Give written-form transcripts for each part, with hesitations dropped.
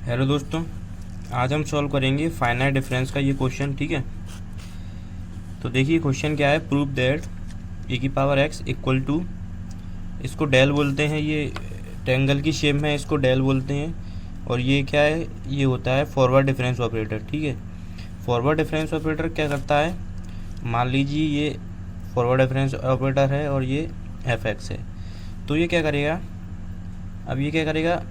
Hello दोस्तों, आज हम सॉल्व करेंगे फाइनाइट डिफरेंस का ये क्वेश्चन। ठीक है, तो देखिए क्वेश्चन क्या है। प्रूव दैट e की पावर x इक्वल टू, इसको डेल बोलते हैं, ये ट्रायंगल की शेप में इसको डेल बोलते हैं। और ये क्या है, ये होता है फॉरवर्ड डिफरेंस ऑपरेटर। ठीक है, फॉरवर्ड डिफरेंस ऑपरेटर क्या करता है, मान लीजिए ये फॉरवर्ड डिफरेंस ऑपरेटर है और ये एफ एक्स है। तो ये क्या करेगा, अब ये क्या करेगा,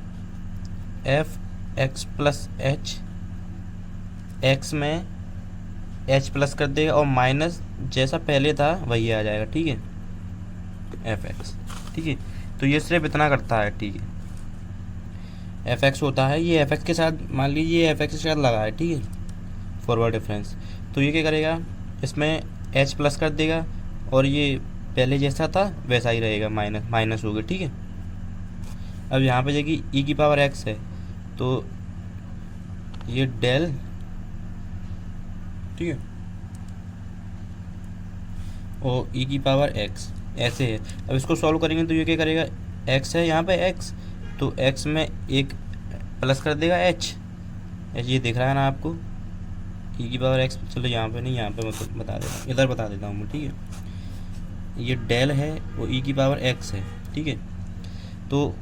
F x plus H, x में एच प्लस कर देगा और माइनस जैसा पहले था वही आ जाएगा। ठीक है, एफ एक्स। ठीक है, तो ये सिर्फ इतना करता है। ठीक है, एफ एक्स होता है, ये एफ एक्स के साथ मान लीजिए एफ एक्स के साथ लगा है। ठीक है, फॉरवर्ड डिफरेंस। तो ये क्या करेगा, इसमें एच प्लस कर देगा और ये पहले जैसा था वैसा ही रहेगा, माइनस माइनस हो गया। ठीक है, अब यहाँ पे देखिए ई की पावर एक्स है तो ये डेल, ठीक है, और ई की पावर एक्स ऐसे है। अब इसको सॉल्व करेंगे तो ये क्या करेगा, एक्स है यहाँ पे एक्स, तो एक्स में एक प्लस कर देगा एच, एच ये दिख रहा है ना आपको, ई की पावर एक्स। चलो यहाँ पे नहीं, यहाँ पे मैं बता देता हूँ, इधर बता देता हूँ मैं। ठीक है, ये डेल है वो ई की पावर एक्स है। ठीक है, तो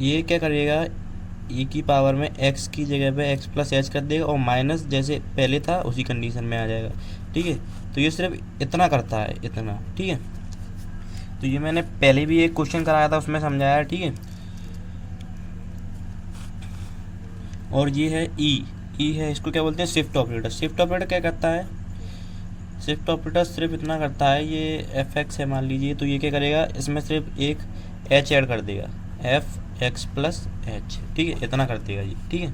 ये क्या करेगा, ई की पावर में एक्स की जगह पे एक्स प्लस एच कर देगा और माइनस जैसे पहले था उसी कंडीशन में आ जाएगा। ठीक है, तो ये सिर्फ इतना करता है, इतना। ठीक है, तो ये मैंने पहले भी एक क्वेश्चन कराया था उसमें समझाया। ठीक है, और ये है ई है, इसको क्या बोलते हैं, शिफ्ट ऑपरेटर। शिफ्ट ऑपरेटर क्या करता है, शिफ्ट ऑपरेटर सिर्फ इतना करता है, ये एफ एक्स है मान लीजिए, तो ये क्या करेगा, इसमें सिर्फ एक एच ऐड कर देगा, एफ एक्स प्लस एच। ठीक है, इतना कर देगा जी। ठीक है,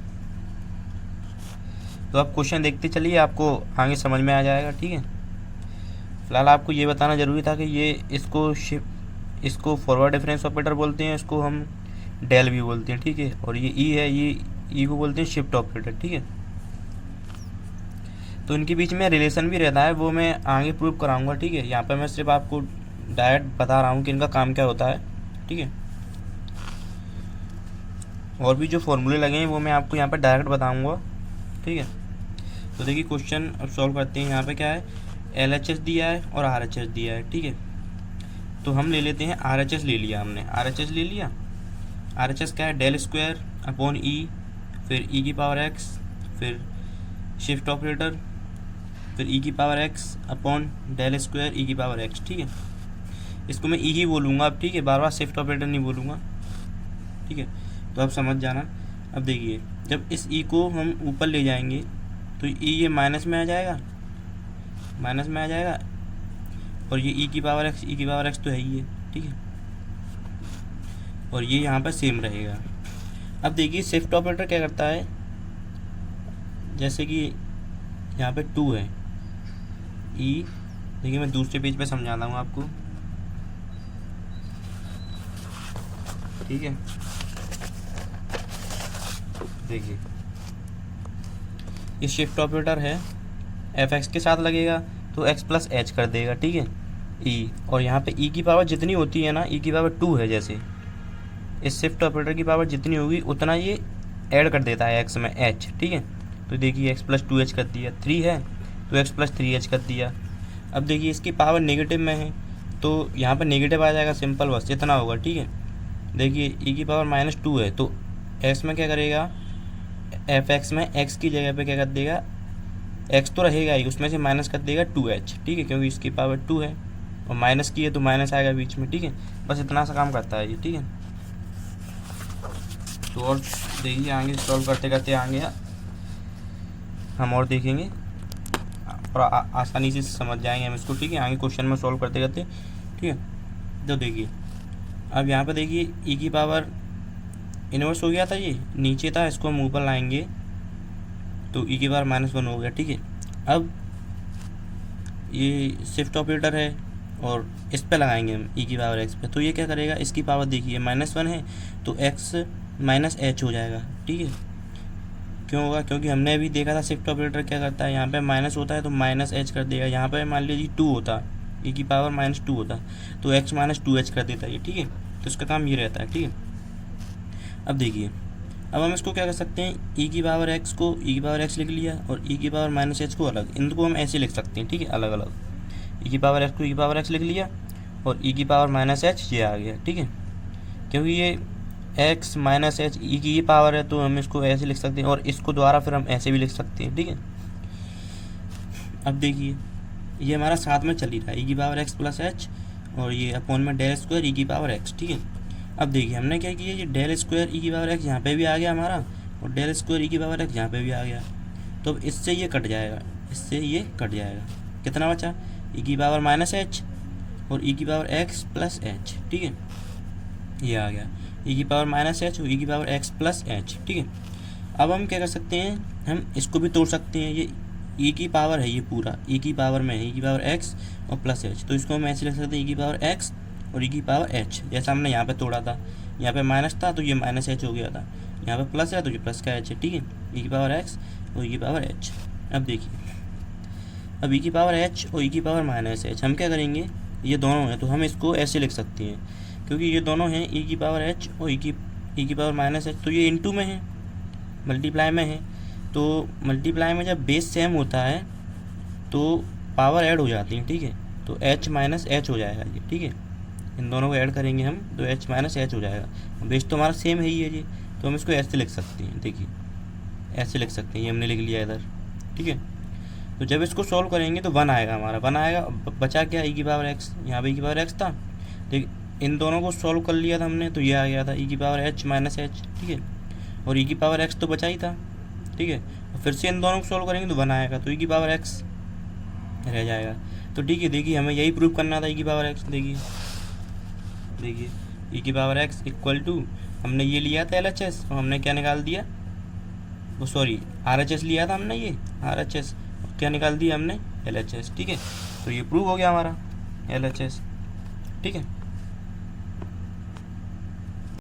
तो आप क्वेश्चन देखते चलिए, आपको आगे समझ में आ जाएगा। ठीक है, फिलहाल आपको ये बताना ज़रूरी था कि ये इसको फॉरवर्ड डिफरेंस ऑपरेटर बोलते हैं, इसको हम डेल भी बोलते हैं। ठीक है, और ये ई है, ये ई को बोलते हैं शिफ्ट ऑपरेटर। ठीक है, तो इनके बीच में रिलेशन भी रहता है, वो मैं आगे प्रूव कराऊंगा। ठीक है, यहाँ पर मैं सिर्फ आपको डायरेक्ट बता रहा हूँ कि इनका काम क्या होता है। ठीक है, और भी जो फॉर्मूले लगे हैं वो मैं आपको यहाँ पर डायरेक्ट बताऊँगा। ठीक है, तो देखिए क्वेश्चन अब सॉल्व करते हैं। यहाँ पे क्या है, एल एच एस दिया है और आर एच एस दिया है। ठीक है, तो हम ले लेते हैं आर एच एस, ले लिया हमने, आर एच एस ले लिया। आर एच एस क्या है, डेल स्क्वायर अपॉन ई, फिर ई की पावर एक्स, फिर शिफ्ट ऑपरेटर, फिर ई की power x upon del square e की पावर एक्स। ठीक है, इसको मैं ई ही बोलूँगा अब। ठीक है, बार बार शिफ्ट ऑपरेटर नहीं बोलूँगा। ठीक है, तो आप समझ जाना। अब देखिए, जब इस ई को हम ऊपर ले जाएंगे तो ई ये माइनस में आ जाएगा, माइनस में आ जाएगा, और ये ई की पावर एक्स तो है ही है। ठीक है, और ये यहाँ पर सेम रहेगा। अब देखिए शिफ्ट ऑपरेटर क्या करता है, जैसे कि यहाँ पे 2 है ई, देखिए मैं दूसरे पेज पे समझाता हूँ आपको। ठीक है, देखिए ये शिफ्ट ऑपरेटर है, एफ एक्स के साथ लगेगा तो एक्स प्लस एच कर देगा। ठीक है, ई, और यहाँ पे ई की पावर जितनी होती है ना, ई की पावर 2 है, जैसे इस शिफ्ट ऑपरेटर की पावर जितनी होगी उतना ये ऐड कर देता है एक्स में एच। ठीक है, तो देखिए एक्स प्लस 2 एच कर दिया, 3 है तो एक्स प्लस 3 एच कर दिया। अब देखिए इसकी पावर नेगेटिव में है तो यहाँ पर नेगेटिव आ जाएगा, सिंपल बस इतना होगा। ठीक है, देखिए ई की पावर -2 है तो एक्स में क्या करेगा, एफ एक्स में एक्स की जगह पे क्या कर देगा, एक्स तो रहेगा ही, उसमें से माइनस कर देगा 2h। ठीक है, क्योंकि इसकी पावर 2 है और माइनस की है तो माइनस आएगा बीच में। ठीक है, बस इतना सा काम करता है ये। ठीक है, तो और देखिए आगे सॉल्व करते करते आगे हम और देखेंगे और आसानी से समझ जाएंगे हम इसको। ठीक है, आगे क्वेश्चन में सॉल्व करते करते। ठीक है, तो देखिए अब यहाँ पे देखिए ई की पावर इन्वर्स हो गया था, ये नीचे था, इसको हम ऊपर लाएंगे तो ई की पावर -1 हो गया। ठीक है, अब ये शिफ्ट ऑपरेटर है और इस पे लगाएंगे हम ई की पावर एक्स पे, तो ये क्या करेगा, इसकी पावर देखिए -1 है तो एक्स माइनस एच हो जाएगा। ठीक है, क्यों होगा, क्योंकि हमने अभी देखा था शिफ्ट ऑपरेटर क्या करता है, यहाँ पे माइनस होता है तो माइनस एच कर देगा। यहाँ पे मान लीजिए 2 होता, ई की पावर -2 होता तो एक्स -2h कर देता है। ठीक है, तो इसका काम ये रहता है। ठीक है, अब देखिए अब हम इसको क्या कर सकते हैं, ई की पावर एक्स को ई की पावर एक्स लिख लिया और ई की पावर माइनस एच को अलग, इनको हम ऐसे लिख सकते हैं, ठीक है, अलग अलग। ई की पावर एक्स को ई की पावर एक्स लिख लिया और ई की पावर माइनस एच ये आ गया, ठीक है, क्योंकि ये एक्स माइनस एच ई की पावर है तो हम इसको ऐसे लिख सकते हैं और इसको द्वारा फिर हम ऐसे भी लिख सकते हैं, ठीक है। अब देखिए ये हमारा साथ में चल ही रहा है, ई की पावर एक्स प्लस एच और ये अपॉन में डेल स्क्वायर ई की पावर एक्स, ठीक है। अब देखिए हमने क्या किया, ये डेल स्क्वायर ई की पावर एक्स यहाँ पे भी आ गया हमारा और डेल स्क्वायर ई की पावर एक्स यहाँ पे भी आ गया, तो अब इससे ये कट जाएगा, इससे ये कट जाएगा, कितना बचा, ई की पावर माइनस एच और ई की पावर एक्स प्लस एच, ठीक है, ये आ गया ई की पावर माइनस एच और ई की पावर एक्स प्लस एच, ठीक है। अब हम क्या कर सकते हैं, हम इसको भी तोड़ सकते हैं, ये ई की पावर है, ये पूरा ई की पावर में है, ई की पावर एक्स और प्लस एच, तो इसको हम ऐसे लिख सकते हैं ई की पावर एक्स और ई की पावर एच, जैसा हमने यहाँ पे तोड़ा था, यहाँ पे माइनस था तो ये माइनस एच हो गया था, यहाँ पे प्लस है तो ये प्लस का एच है, ठीक है, ई की पावर एक्स और ई की पावर एच। अब देखिए अब ई की पावर एच और ई की पावर माइनस एच हम क्या करेंगे, ये दोनों हैं तो हम इसको ऐसे लिख सकते हैं, क्योंकि ये दोनों हैं ई की पावर एच और ई की पावर माइनस एच, तो ये इनटू में है, मल्टीप्लाई में है, तो मल्टीप्लाई में जब बेस सेम होता है तो पावर ऐड हो जाती है, ठीक है, तो एच माइनस एच हो जाएगा ये, ठीक है, इन दोनों को ऐड करेंगे हम तो एच माइनस एच हो जाएगा, बेस तो हमारा सेम है ही है जी, तो हम इसको ऐसे लिख सकते हैं, देखिए ऐसे लिख सकते हैं, ये हमने लिख लिया इधर, ठीक है। तो जब इसको सॉल्व करेंगे तो 1 आएगा हमारा, 1 आएगा, बचा क्या, ई की पावर एक्स, यहाँ पे ई की पावर एक्स था, ठीक, इन दोनों को सॉल्व कर लिया था हमने तो ये आ गया था ई की पावर एच माइनस एच, ठीक है, और ई की पावर एक्स तो बचा ही था, ठीक है, और फिर से इन दोनों को सॉल्व करेंगे तो 1 आएगा, तो ई की पावर एक्स रह जाएगा। तो ठीक है, देखिए हमें यही प्रूव करना था, ई की पावर एक्स, देखिए ई की पावर एक्स इक्वल टू, हमने ये लिया था LHS और हमने क्या निकाल दिया, वो सॉरी RHS लिया था हमने, ये RHS क्या निकाल दिया हमने LHS, ठीक है, तो ये प्रूव हो गया हमारा LHS, ठीक है।